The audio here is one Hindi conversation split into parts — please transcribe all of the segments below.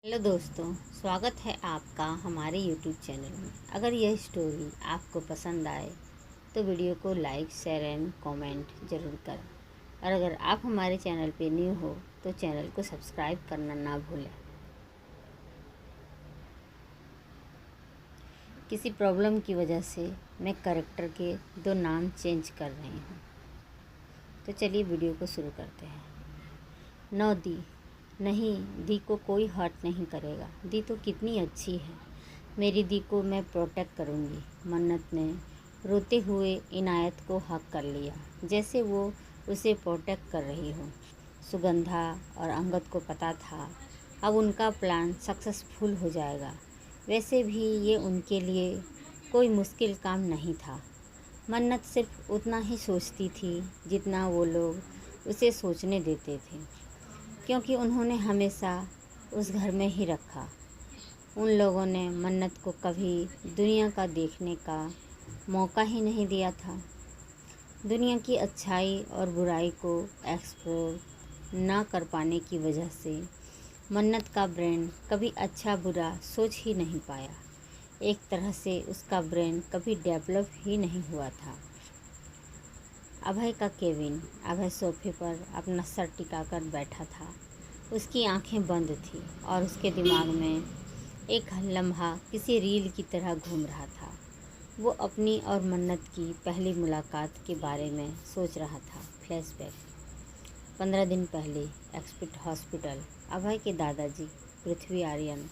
हेलो दोस्तों, स्वागत है आपका हमारे यूट्यूब चैनल में। अगर यह स्टोरी आपको पसंद आए तो वीडियो को लाइक, शेयर एंड कमेंट ज़रूर करें। और अगर आप हमारे चैनल पे न्यू हो तो चैनल को सब्सक्राइब करना ना भूलें। किसी प्रॉब्लम की वजह से मैं कैरेक्टर के 2 नाम चेंज कर रही हूँ। तो चलिए वीडियो को शुरू करते हैं। नो दी, नहीं, दी को कोई हर्ट नहीं करेगा। दी तो कितनी अच्छी है। मेरी दी को मैं प्रोटेक्ट करूँगी। मन्नत ने रोते हुए इनायत को हक कर लिया, जैसे वो उसे प्रोटेक्ट कर रही हो। सुगंधा और अंगद को पता था अब उनका प्लान सक्सेसफुल हो जाएगा। वैसे भी ये उनके लिए कोई मुश्किल काम नहीं था। मन्नत सिर्फ उतना ही सोचती थी जितना वो लोग उसे सोचने देते थे, क्योंकि उन्होंने हमेशा उस घर में ही रखा। उन लोगों ने मन्नत को कभी दुनिया का देखने का मौका ही नहीं दिया था। दुनिया की अच्छाई और बुराई को एक्सप्लोर ना कर पाने की वजह से मन्नत का ब्रेन कभी अच्छा बुरा सोच ही नहीं पाया। एक तरह से उसका ब्रेन कभी डेवलप ही नहीं हुआ था। अभय का केविन। अभय सोफे पर अपना सर टिकाकर बैठा था। उसकी आंखें बंद थीं और उसके दिमाग में एक लम्हा किसी रील की तरह घूम रहा था। वो अपनी और मन्नत की पहली मुलाकात के बारे में सोच रहा था। फ्लैशबैक। 15 दिन पहले एक्सपेक्ट हॉस्पिटल। अभय के दादाजी पृथ्वी आर्यन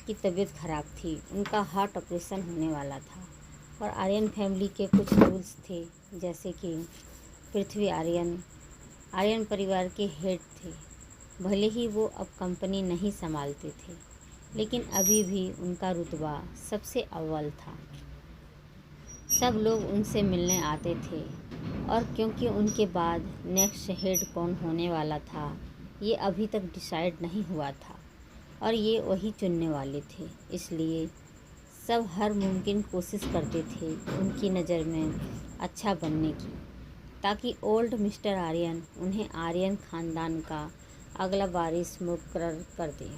की तबीयत खराब थी। उनका हार्ट ऑपरेशन होने वाला था और आर्यन फैमिली के कुछ रूल्स थे, जैसे कि पृथ्वी आर्यन परिवार के हेड थे। भले ही वो अब कंपनी नहीं संभालते थे, लेकिन अभी भी उनका रुतबा सबसे अव्वल था। सब लोग उनसे मिलने आते थे और क्योंकि उनके बाद नेक्स्ट हेड कौन होने वाला था ये अभी तक डिसाइड नहीं हुआ था और ये वही चुनने वाले थे, इसलिए सब हर मुमकिन कोशिश करते थे उनकी नज़र में अच्छा बनने की, ताकि ओल्ड मिस्टर आर्यन उन्हें आर्यन ख़ानदान का अगला वारिस मुकर्रर कर दे।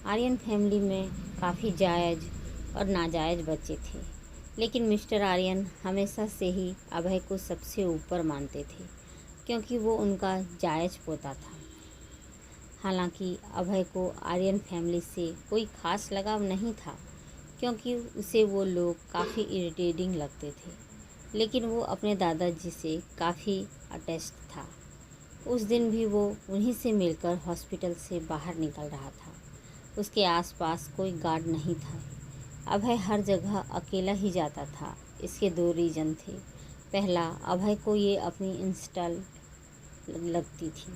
आर्यन फैमिली में काफ़ी जायज़ और नाजायज़ बच्चे थे, लेकिन मिस्टर आर्यन हमेशा से ही अभय को सबसे ऊपर मानते थे, क्योंकि वो उनका जायज़ पोता था। हालांकि अभय को आर्यन फैमिली से कोई ख़ास लगाव नहीं था, क्योंकि उसे वो लोग काफ़ी इरिटेटिंग लगते थे, लेकिन वो अपने दादाजी से काफ़ी अटैच्ड था। उस दिन भी वो उन्हीं से मिलकर हॉस्पिटल से बाहर निकल रहा था। उसके आसपास कोई गार्ड नहीं था। अभय हर जगह अकेला ही जाता था। इसके 2 रीज़न थे। पहला, अभय को ये अपनी इंस्टॉल लगती थी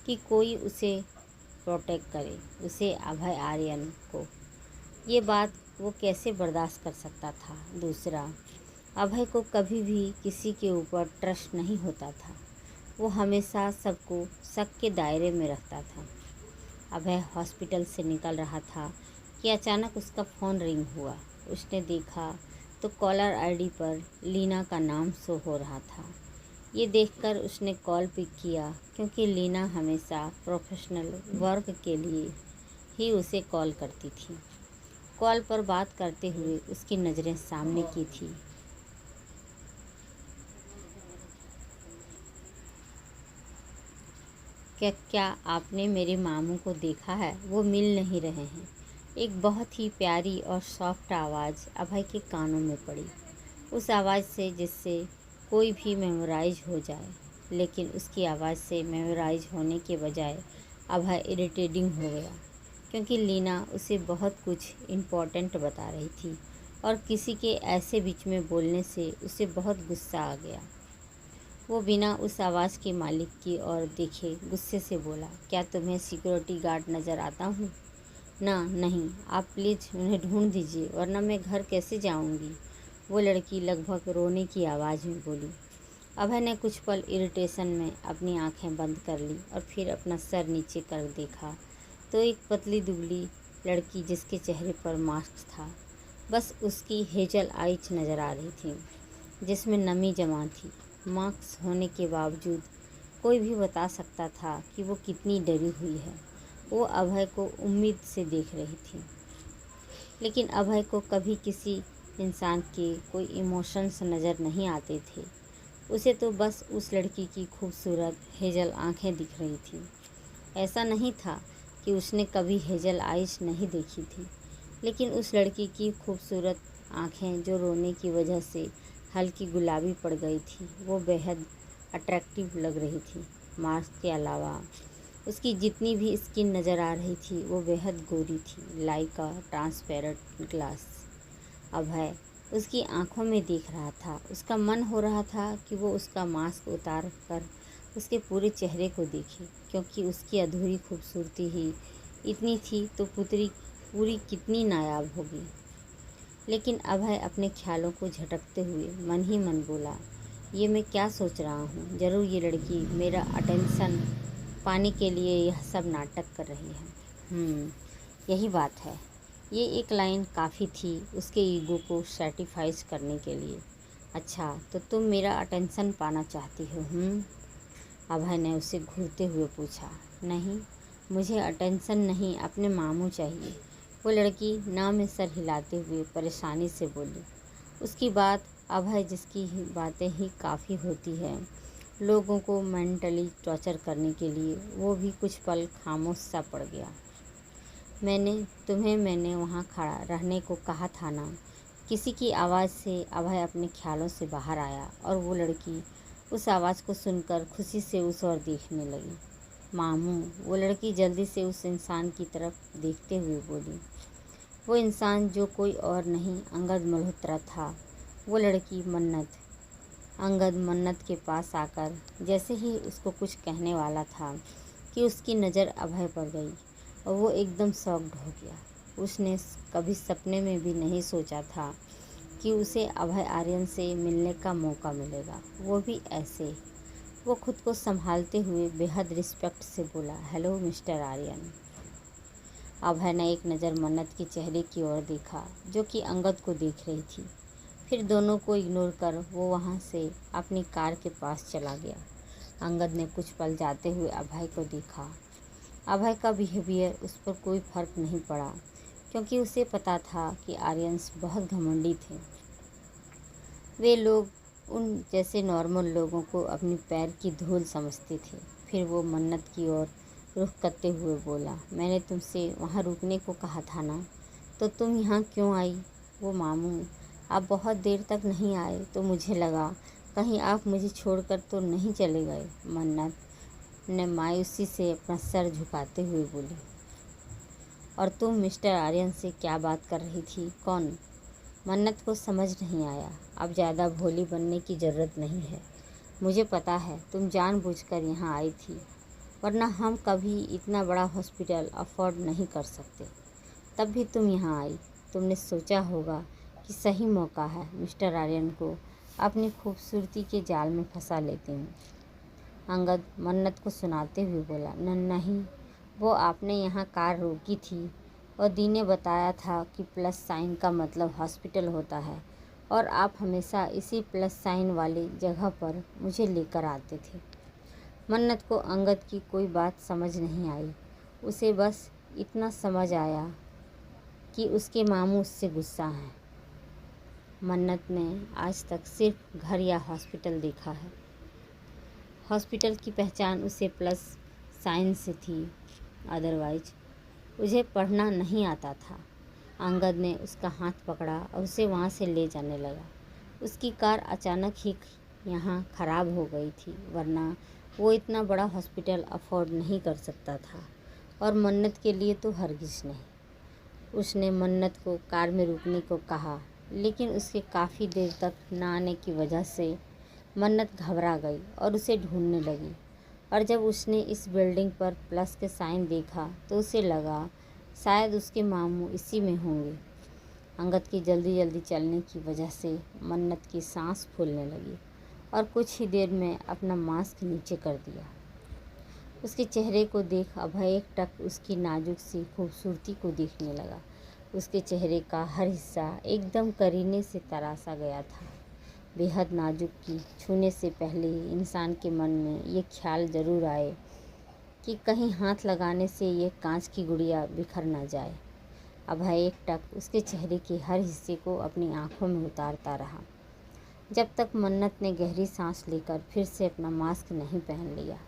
कि कोई उसे प्रोटेक्ट करे, उसे अभय आर्यन को। ये बात वो कैसे बर्दाश्त कर सकता था। दूसरा, अभय को कभी भी किसी के ऊपर ट्रस्ट नहीं होता था। वो हमेशा सबको शक के दायरे में रखता था। अभय हॉस्पिटल से निकल रहा था कि अचानक उसका फ़ोन रिंग हुआ। उसने देखा तो कॉलर आईडी पर लीना का नाम शो हो रहा था। ये देखकर उसने कॉल पिक किया, क्योंकि लीना हमेशा प्रोफेशनल वर्क के लिए ही उसे कॉल करती थी। कॉल पर बात करते हुए उसकी नज़रें सामने की थी। क्या आपने मेरे मामू को देखा है? वो मिल नहीं रहे हैं। एक बहुत ही प्यारी और सॉफ्ट आवाज़ अभय के कानों में पड़ी। उस आवाज़ से जिससे कोई भी मेमोराइज हो जाए, लेकिन उसकी आवाज़ से मेमोराइज होने के बजाय अभय इरिटेटिंग हो गया, क्योंकि लीना उसे बहुत कुछ इम्पोर्टेंट बता रही थी और किसी के ऐसे बीच में बोलने से उसे बहुत गुस्सा आ गया। वो बिना उस आवाज़ के मालिक की ओर देखे गुस्से से बोला, क्या तुम्हें सिक्योरिटी गार्ड नज़र आता हूँ? नहीं, आप प्लीज़ उन्हें ढूंढ दीजिए, वरना मैं घर कैसे जाऊँगी? वो लड़की लगभग रोने की आवाज़ में बोली। अभय ने कुछ पल इरिटेशन में अपनी आंखें बंद कर ली और फिर अपना सर नीचे कर देखा तो एक पतली दुबली लड़की, जिसके चेहरे पर मास्क था, बस उसकी हेजल आइज नज़र आ रही थी, जिसमें नमी जमा थी। मास्क होने के बावजूद कोई भी बता सकता था कि वो कितनी डरी हुई है। वो अभय को उम्मीद से देख रही थी, लेकिन अभय को कभी किसी इंसान के कोई इमोशंस नज़र नहीं आते थे। उसे तो बस उस लड़की की खूबसूरत हेजल आंखें दिख रही थी। ऐसा नहीं था कि उसने कभी हेजल आइज नहीं देखी थी, लेकिन उस लड़की की खूबसूरत आंखें जो रोने की वजह से हल्की गुलाबी पड़ गई थी, वो बेहद अट्रैक्टिव लग रही थी। मास्क के अलावा उसकी जितनी भी स्किन नज़र आ रही थी वो बेहद गोरी थी, लाइक अ ट्रांसपेरेंट ग्लास। अभय उसकी आंखों में देख रहा था। उसका मन हो रहा था कि वो उसका मास्क उतार कर उसके पूरे चेहरे को देखे, क्योंकि उसकी अधूरी खूबसूरती ही इतनी थी तो पूरी कितनी नायाब होगी। लेकिन अभय अपने ख्यालों को झटकते हुए मन ही मन बोला, ये मैं क्या सोच रहा हूँ, ज़रूर ये लड़की मेरा अटेंशन पाने के लिए यह सब नाटक कर रही है। यही बात है। ये एक लाइन काफ़ी थी उसके ईगो को सेटिस्फाइज करने के लिए। अच्छा, तो तुम मेरा अटेंशन पाना चाहती हो? अभय ने उसे घूरते हुए पूछा। नहीं, मुझे अटेंशन नहीं, अपने मामू चाहिए, वो लड़की ना में सर हिलाते हुए परेशानी से बोली। उसकी बात अभय जिसकी बातें ही काफ़ी होती है लोगों को मेंटली टॉर्चर करने के लिए, वो भी कुछ पल खामोश सा पड़ गया। मैंने वहाँ खड़ा रहने को कहा था ना। किसी की आवाज़ से अभय अपने ख्यालों से बाहर आया और वो लड़की उस आवाज़ को सुनकर खुशी से उस ओर देखने लगी। मामू, वो लड़की जल्दी से उस इंसान की तरफ देखते हुए बोली। वो इंसान जो कोई और नहीं अंगद मल्होत्रा था। वो लड़की मन्नत। अंगद मन्नत के पास आकर जैसे ही उसको कुछ कहने वाला था कि उसकी नज़र अभय पर गई और वो एकदम शॉक्ड हो गया। उसने कभी सपने में भी नहीं सोचा था कि उसे अभय आर्यन से मिलने का मौका मिलेगा, वो भी ऐसे। वो खुद को संभालते हुए बेहद रिस्पेक्ट से बोला, हेलो मिस्टर आर्यन। अभय ने एक नज़र मन्नत के चेहरे की ओर देखा जो कि अंगद को देख रही थी। फिर दोनों को इग्नोर कर वो वहाँ से अपनी कार के पास चला गया। अंगद ने कुछ पल जाते हुए अभय को देखा। अभय का बिहेवियर उस पर कोई फ़र्क नहीं पड़ा, क्योंकि उसे पता था कि आर्यंस बहुत घमंडी थे। वे लोग उन जैसे नॉर्मल लोगों को अपनी पैर की धूल समझते थे। फिर वो मन्नत की ओर रुख करते हुए बोला, मैंने तुमसे वहाँ रुकने को कहा था ना, तो तुम यहाँ क्यों आई? वो मामू, आप बहुत देर तक नहीं आए तो मुझे लगा कहीं आप मुझे छोड़कर तो नहीं चले गए। मन्नत ने मायूसी से अपना सर झुकाते हुए बोली। और तुम मिस्टर आर्यन से क्या बात कर रही थी? कौन? मन्नत को समझ नहीं आया। अब ज़्यादा भोली बनने की ज़रूरत नहीं है। मुझे पता है तुम जानबूझकर यहाँ आई थी, वरना हम कभी इतना बड़ा हॉस्पिटल अफोर्ड नहीं कर सकते। तब भी तुम यहाँ आई। तुमने सोचा होगा कि सही मौका है, मिस्टर आर्यन को अपनी खूबसूरती के जाल में फंसा लेती हूँ। अंगद मन्नत को सुनाते हुए बोला, नहीं, वो आपने यहाँ कार रोकी थी और दी ने बताया था कि प्लस साइन का मतलब हॉस्पिटल होता है और आप हमेशा इसी प्लस साइन वाली जगह पर मुझे लेकर आते थे। मन्नत को अंगद की कोई बात समझ नहीं आई। उसे बस इतना समझ आया कि उसके मामू उससे गुस्सा हैं। मन्नत ने आज तक सिर्फ घर या हॉस्पिटल देखा है। हॉस्पिटल की पहचान उसे प्लस साइन से थी, अदरवाइज उसे पढ़ना नहीं आता था। अंगद ने उसका हाथ पकड़ा और उसे वहाँ से ले जाने लगा। उसकी कार अचानक ही यहाँ ख़राब हो गई थी, वरना वो इतना बड़ा हॉस्पिटल अफोर्ड नहीं कर सकता था, और मन्नत के लिए तो हरगिज़ नहीं। उसने मन्नत को कार में रुकने को कहा, लेकिन उसके काफ़ी देर तक न आने की वजह से मन्नत घबरा गई और उसे ढूंढने लगी। और जब उसने इस बिल्डिंग पर प्लस के साइन देखा तो उसे लगा शायद उसके मामू इसी में होंगे। अंगद की जल्दी जल्दी चलने की वजह से मन्नत की सांस फूलने लगी और कुछ ही देर में अपना मास्क नीचे कर दिया। उसके चेहरे को देख अभय एक टक उसकी नाजुक सी खूबसूरती को देखने लगा। उसके चेहरे का हर हिस्सा एकदम करीने से तराशा गया था। बेहद नाजुक की छूने से पहले ही इंसान के मन में ये ख्याल ज़रूर आए कि कहीं हाथ लगाने से ये कांच की गुड़िया बिखर ना जाए। अभय एकटक उसके चेहरे के हर हिस्से को अपनी आंखों में उतारता रहा, जब तक मन्नत ने गहरी सांस लेकर फिर से अपना मास्क नहीं पहन लिया।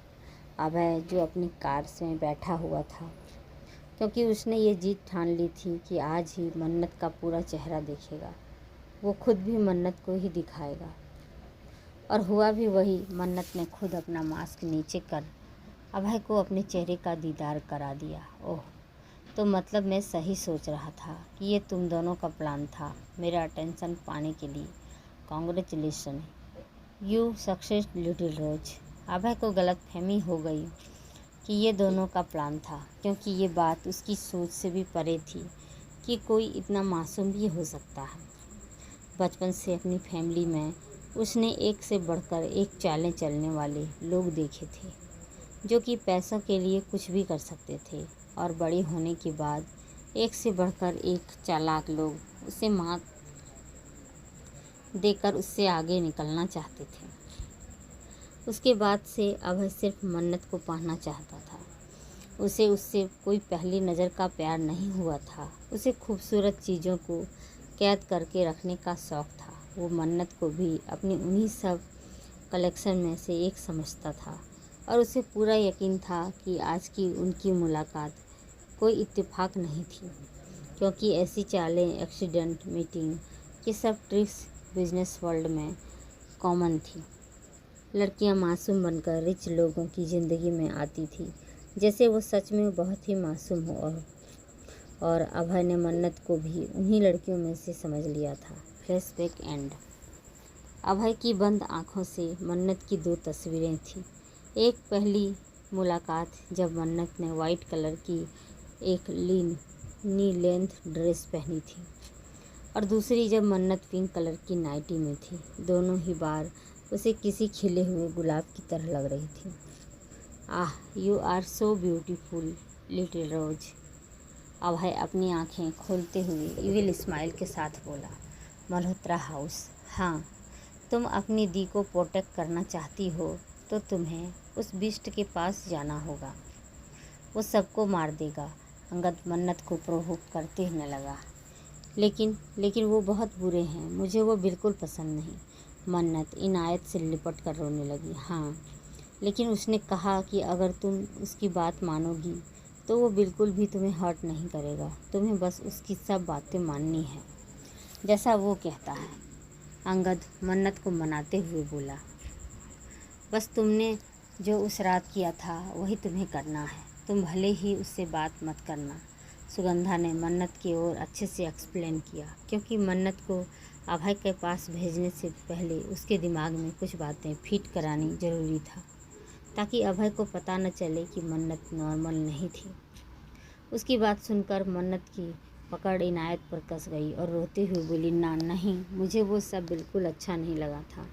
अभय जो अपनी कार में बैठा हुआ था, क्योंकि उसने ये जीत ठान ली थी कि आज ही मन्नत का पूरा चेहरा देखेगा, वो खुद भी मन्नत को ही दिखाएगा। और हुआ भी वही। मन्नत ने खुद अपना मास्क नीचे कर अभय को अपने चेहरे का दीदार करा दिया। ओह, तो मतलब मैं सही सोच रहा था कि ये तुम दोनों का प्लान था मेरा अटेंशन पाने के लिए। Congratulation, you success little rose. अभय को गलतफहमी हो गई कि ये दोनों का प्लान था, क्योंकि ये बात उसकी सोच से भी परे थी कि कोई इतना मासूम भी हो सकता है। बचपन से अपनी फैमिली में उसने एक से बढ़कर एक चालें चलने वाले लोग देखे थे, जो कि पैसों के लिए कुछ भी कर सकते थे, और बड़े होने के बाद एक से बढ़कर एक चालाक लोग उसे मात देकर उससे आगे निकलना चाहते थे। उसके बाद से अभय सिर्फ मन्नत को पाना चाहता था। उसे उससे कोई पहली नज़र का प्यार नहीं हुआ था। उसे खूबसूरत चीज़ों को कैद करके रखने का शौक़ था। वो मन्नत को भी अपनी उन्हीं सब कलेक्शन में से एक समझता था, और उसे पूरा यकीन था कि आज की उनकी मुलाकात कोई इत्तेफाक नहीं थी, क्योंकि ऐसी चालें, एक्सीडेंट, मीटिंग, ये सब ट्रिक्स बिजनेस वर्ल्ड में कॉमन थी। लड़कियां मासूम बनकर रिच लोगों की ज़िंदगी में आती थी, जैसे वो सच में बहुत ही मासूम हो। और अभय ने मन्नत को भी उन्हीं लड़कियों में से समझ लिया था। Flashback and. अभय की बंद आँखों से मन्नत की 2 तस्वीरें थीं। एक पहली मुलाकात जब मन्नत ने वाइट कलर की एक नी लेंथ ड्रेस पहनी थी, और दूसरी जब मन्नत पिंक कलर की नाइटी में थी। दोनों ही बार उसे किसी खिले हुए गुलाब की तरह लग रही थी। Ah, you are so beautiful little rose. Abhay अपनी आंखें खोलते हुए इविल स्माइल के साथ बोला। मल्होत्रा हाउस। हाँ, तुम अपनी दी को प्रोटेक्ट करना चाहती हो तो तुम्हें उस बिस्ट के पास जाना होगा। वो सबको मार देगा। अंगद मन्नत को प्रोवोक करते हुए लगा। लेकिन वो बहुत बुरे हैं, मुझे वो बिल्कुल पसंद नहीं। मन्नत इनायत से लिपट कर रोने लगी। हाँ, लेकिन उसने कहा कि अगर तुम उसकी बात मानोगी तो वो बिल्कुल भी तुम्हें हर्ट नहीं करेगा। तुम्हें बस उसकी सब बातें माननी है जैसा वो कहता है। अंगद मन्नत को मनाते हुए बोला। बस तुमने जो उस रात किया था वही तुम्हें करना है। तुम भले ही उससे बात मत करना। सुगंधा ने मन्नत की ओर अच्छे से एक्सप्लेन किया, क्योंकि मन्नत को अभय के पास भेजने से पहले उसके दिमाग में कुछ बातें फिट करानी ज़रूरी था, ताकि अभय को पता न चले कि मन्नत नॉर्मल नहीं थी। उसकी बात सुनकर मन्नत की पकड़ इनायत पर कस गई और रोते हुए बोली, ना नहीं, मुझे वो सब बिल्कुल अच्छा नहीं लगा था।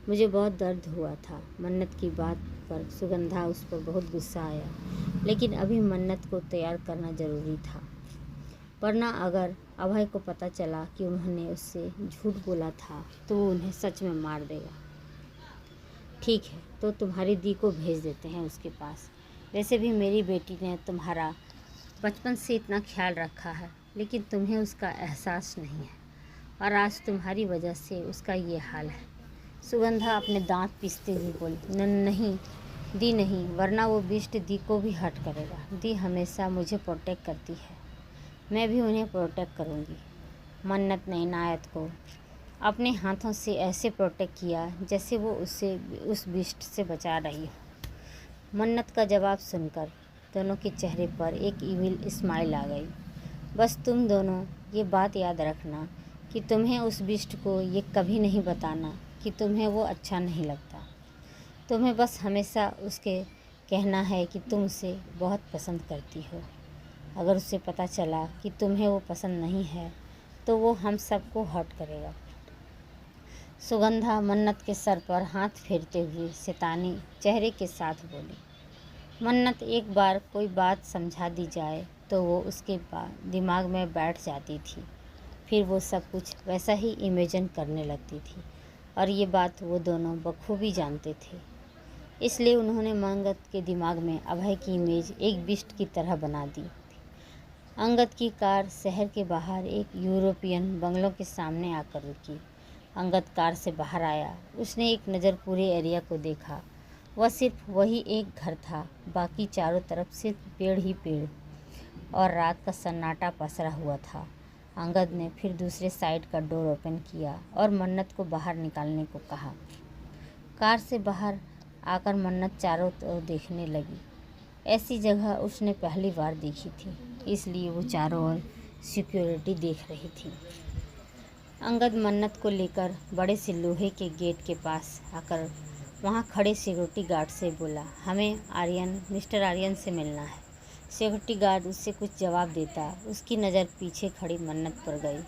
मुझे बहुत दर्द हुआ था। मन्नत की बात पर सुगंधा उस पर बहुत गुस्सा आया, लेकिन अभी मन्नत को तैयार करना ज़रूरी था, वरना अगर अभय को पता चला कि उन्होंने उससे झूठ बोला था तो वो उन्हें सच में मार देगा। ठीक है, तो तुम्हारी दी को भेज देते हैं उसके पास। वैसे भी मेरी बेटी ने तुम्हारा बचपन से इतना ख्याल रखा है, लेकिन तुम्हें उसका एहसास नहीं है, और आज तुम्हारी वजह से उसका ये हाल है। सुगंधा अपने दांत पीसते हुए बोली, नहीं दी नहीं, वरना वो बिस्ट दी को भी हर्ट करेगा। दी हमेशा मुझे प्रोटेक्ट करती है, मैं भी उन्हें प्रोटेक्ट करूँगी। मन्नत ने इनायत को अपने हाथों से ऐसे प्रोटेक्ट किया जैसे वो उसे उस बिस्ट से बचा रही हो। मन्नत का जवाब सुनकर दोनों के चेहरे पर एक इविल स्माइल आ गई। बस तुम दोनों ये बात याद रखना कि तुम्हें उस बिस्ट को ये कभी नहीं बताना कि तुम्हें वो अच्छा नहीं लगता। तुम्हें बस हमेशा उसके कहना है कि तुम उसे बहुत पसंद करती हो। अगर उसे पता चला कि तुम्हें वो पसंद नहीं है तो वो हम सबको हर्ट करेगा। सुगंधा मन्नत के सर पर हाथ फेरते हुए शैतानी चेहरे के साथ बोली। मन्नत एक बार कोई बात समझा दी जाए तो वो उसके दिमाग में बैठ जाती थी, फिर वो सब कुछ वैसा ही इमेजिन करने लगती थी, और ये बात वो दोनों बखूबी जानते थे। इसलिए उन्होंने अंगद के दिमाग में अभय की इमेज एक बिस्ट की तरह बना दी। अंगद की कार शहर के बाहर एक यूरोपियन बंगलों के सामने आकर रुकी। अंगद कार से बाहर आया। उसने एक नज़र पूरे एरिया को देखा। वह सिर्फ वही एक घर था, बाकी चारों तरफ सिर्फ पेड़ ही पेड़ और रात का सन्नाटा पसरा हुआ था। अंगद ने फिर दूसरे साइड का डोर ओपन किया और मन्नत को बाहर निकालने को कहा। कार से बाहर आकर मन्नत चारों तरफ देखने लगी। ऐसी जगह उसने पहली बार देखी थी, इसलिए वो चारों ओर सिक्योरिटी देख रही थी। अंगद मन्नत को लेकर बड़े से लोहे के गेट के पास आकर वहाँ खड़े सिक्योरिटी गार्ड से बोला, हमें मिस्टर आर्यन से मिलना है। सिक्योरिटी गार्ड उससे कुछ जवाब देता, उसकी नज़र पीछे खड़ी मन्नत पर गई।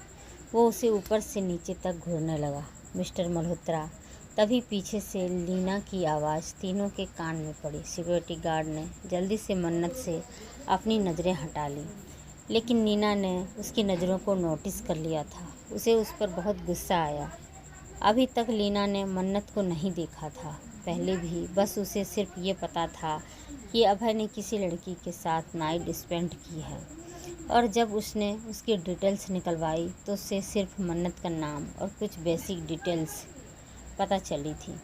वो उसे ऊपर से नीचे तक घूरने लगा। मिस्टर मल्होत्रा। तभी पीछे से लीना की आवाज़ तीनों के कान में पड़ी। सिक्योरिटी गार्ड ने जल्दी से मन्नत से अपनी नज़रें हटा ली, लेकिन नीना ने उसकी नज़रों को नोटिस कर लिया था। उसे उस पर बहुत गुस्सा आया। अभी तक लीना ने मन्नत को नहीं देखा था पहले भी, बस उसे सिर्फ ये पता था कि अभय ने किसी लड़की के साथ नाइट स्पेंड की है, और जब उसने उसकी डिटेल्स निकलवाई तो उससे सिर्फ मन्नत का नाम और कुछ बेसिक डिटेल्स पता चली थी।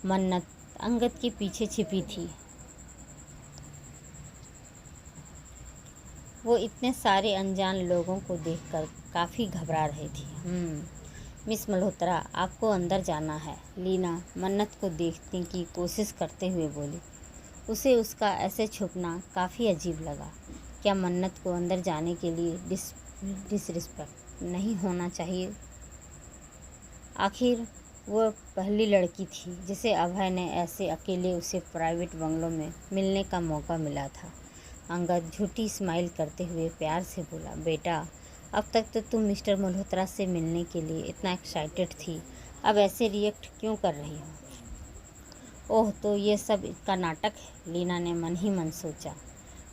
मन्नत अंगद के पीछे छिपी थी। वो इतने सारे अनजान लोगों को देखकर काफ़ी घबरा रही थी। मिस मल्होत्रा, आपको अंदर जाना है, लीना मन्नत को देखने की कोशिश करते हुए बोली। उसे उसका ऐसे छुपना काफ़ी अजीब लगा। क्या मन्नत को अंदर जाने के लिए डिसरिस्पेक्ट नहीं होना चाहिए? आखिर वो पहली लड़की थी जिसे अभय ने ऐसे अकेले उसे प्राइवेट बंगलों में मिलने का मौका मिला था। अंगद झूठी स्माइल करते हुए प्यार से बोला, बेटा, अब तक तो तुम मिस्टर मल्होत्रा से मिलने के लिए इतना एक्साइटेड थी, अब ऐसे रिएक्ट क्यों कर रही हो? ओह, तो ये सब इसका नाटक है, लीना ने मन ही मन सोचा।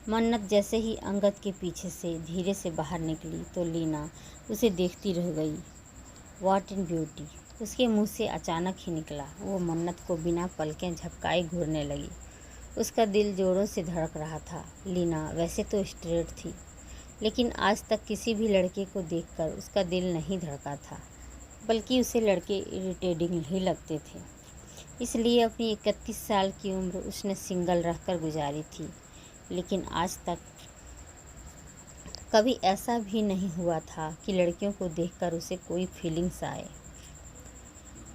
मन्नत जैसे ही अंगद के पीछे से धीरे से बाहर निकली तो लीना उसे देखती रह गई। व्हाट इन ब्यूटी, उसके मुंह से अचानक ही निकला। वो मन्नत को बिना पलकें झपकाए घूरने लगी। उसका दिल जोरों से धड़क रहा था। लीना वैसे तो स्ट्रेट थी, लेकिन आज तक किसी भी लड़के को देखकर उसका दिल नहीं धड़का था, बल्कि उसे लड़के इरिटेटिंग ही लगते थे। इसलिए अपनी 31 साल की उम्र उसने सिंगल रहकर गुजारी थी। लेकिन आज तक कभी ऐसा भी नहीं हुआ था कि लड़कियों को देखकर उसे कोई फीलिंग्स आए।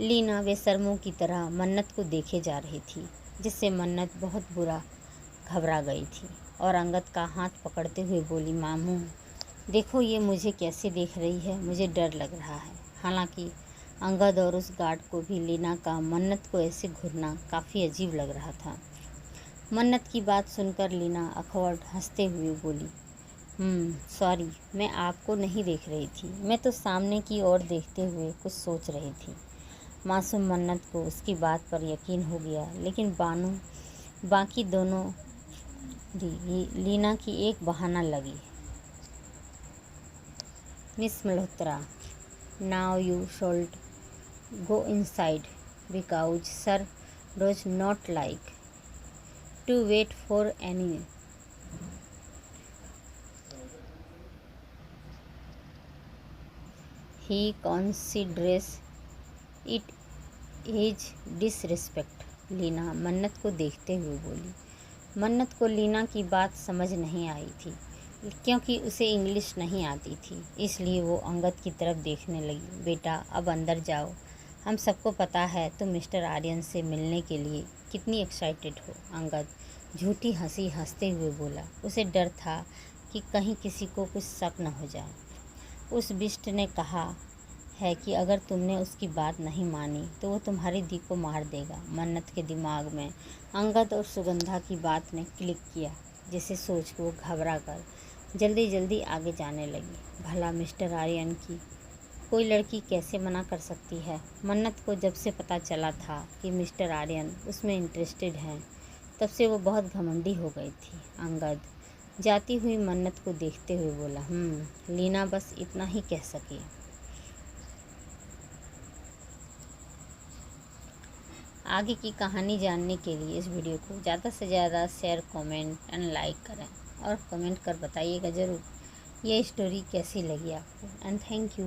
लीना बेशर्मों की तरह मन्नत को देखे जा रही थी, जिससे मन्नत बहुत बुरा घबरा गई थी और अंगद का हाथ पकड़ते हुए बोली, मामू देखो ये मुझे कैसे देख रही है, मुझे डर लग रहा है। हालांकि अंगद और उस गार्ड को भी लीना का मन्नत को ऐसे घूरना काफ़ी अजीब लग रहा था। मन्नत की बात सुनकर लीना अखवट हंसते हुए बोली, सॉरी, मैं आपको नहीं देख रही थी, मैं तो सामने की ओर देखते हुए कुछ सोच रही थी। मासूम मन्नत को उसकी बात पर यकीन हो गया, लेकिन बाकी दोनों लीना की एक बहाना लगी। Miss Malhotra, now you should go inside because sir does not like to wait for any he considers it is disrespect. Leena Mannat को देखते हुए बोली। मन्नत को लीना की बात समझ नहीं आई थी, क्योंकि उसे इंग्लिश नहीं आती थी, इसलिए वो अंगद की तरफ देखने लगी। बेटा, अब अंदर जाओ, हम सबको पता है तुम मिस्टर आर्यन से मिलने के लिए कितनी एक्साइटेड हो। अंगद झूठी हंसी हंसते हुए बोला। उसे डर था कि कहीं किसी को कुछ शक न हो जाए। उस बिष्ट ने कहा है कि अगर तुमने उसकी बात नहीं मानी तो वो तुम्हारी दी को मार देगा। मन्नत के दिमाग में अंगद और सुगंधा की बात ने क्लिक किया, जिसे सोच वो घबरा कर जल्दी जल्दी आगे जाने लगी। भला मिस्टर आर्यन की कोई लड़की कैसे मना कर सकती है? मन्नत को जब से पता चला था कि मिस्टर आर्यन उसमें इंटरेस्टेड हैं, तब से वो बहुत घमंडी हो गई थी। अंगद जाती हुई मन्नत को देखते हुए बोला, लीना बस इतना ही कह सकी। आगे की कहानी जानने के लिए इस वीडियो को ज़्यादा से ज़्यादा शेयर, कमेंट एंड लाइक करें और कमेंट कर बताइएगा ज़रूर ये स्टोरी कैसी लगी आपको। And thank you.